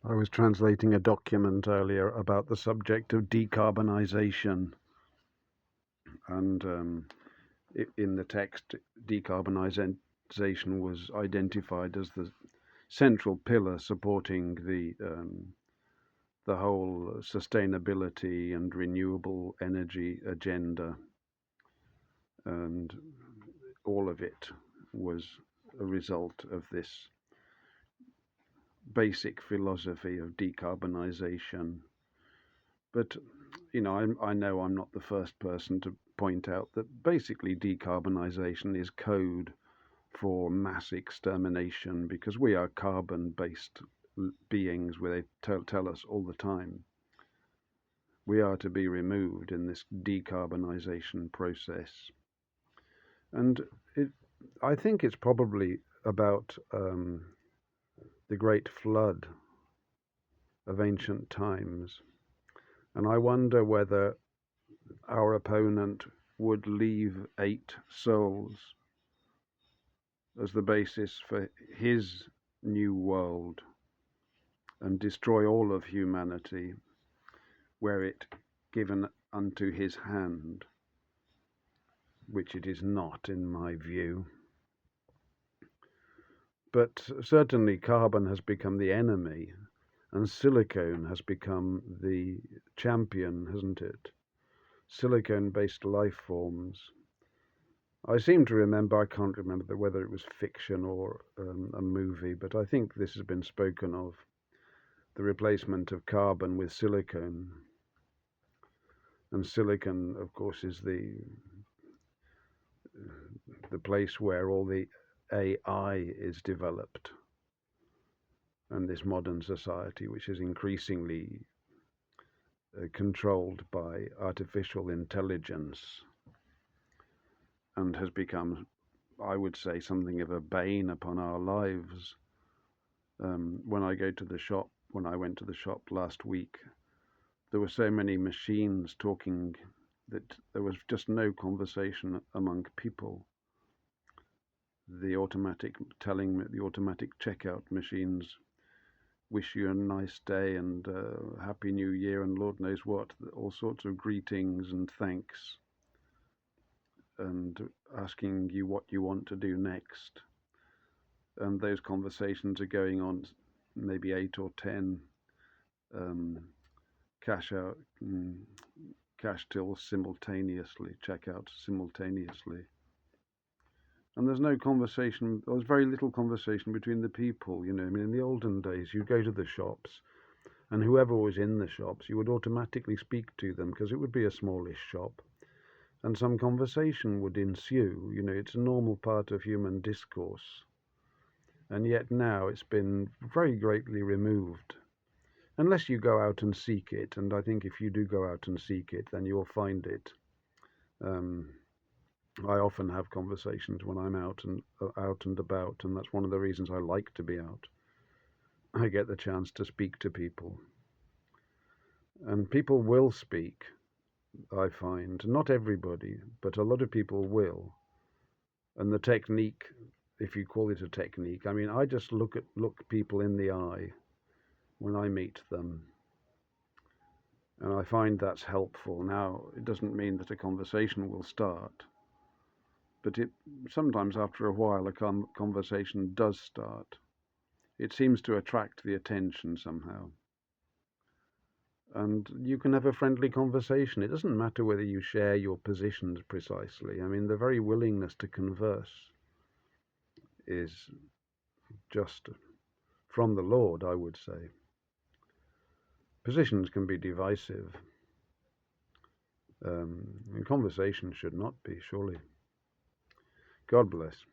I was translating a document earlier about the subject of decarbonization, and in the text, decarbonization was identified as the central pillar supporting the whole sustainability and renewable energy agenda, and all of it was a result of this basic philosophy of decarbonization. But I know I'm not the first person to point out that basically decarbonization is code for mass extermination, because we are carbon-based beings, where they tell us all the time we are to be removed in this decarbonization process. And I think it's probably about the great flood of ancient times. And I wonder whether our opponent would leave 8 souls as the basis for his new world and destroy all of humanity, were it given unto his hand, which it is not, in my view. But certainly carbon has become the enemy, and silicone has become the champion, hasn't it? Silicone-based life forms. I seem to remember, I can't remember whether it was fiction or a movie, but I think this has been spoken of, the replacement of carbon with silicone. And silicon, of course, is the place where all the AI is developed, and this modern society, which is increasingly controlled by artificial intelligence, and has become, I would say, something of a bane upon our lives. When I went to the shop last week, there were so many machines talking that there was just no conversation among people. The automatic checkout machines wish you a nice day and happy new year and Lord knows what, all sorts of greetings and thanks, and asking you what you want to do next. And those conversations are going on, maybe 8 or 10 cash tills simultaneously, checkout simultaneously. And there's no conversation, there was very little conversation between the people, I mean, in the olden days, you go to the shops, and whoever was in the shops, you would automatically speak to them, because it would be a smallish shop, and some conversation would ensue. It's a normal part of human discourse. And yet now it's been very greatly removed, unless you go out and seek it. And I think if you do go out and seek it, then you'll find it. I often have conversations when I'm out and about, and that's one of the reasons I like to be out. I get the chance to speak to people, and people will speak. I find not everybody, but a lot of people will. And the technique, if you call it a technique, I mean, I just look people in the eye when I meet them, and I find that's helpful. Now, it doesn't mean that a conversation will start, but sometimes after a while a conversation does start. It seems to attract the attention somehow. And you can have a friendly conversation. It doesn't matter whether you share your positions precisely. I mean, the very willingness to converse is just from the Lord, I would say. Positions can be divisive, and conversation should not be, surely. God bless.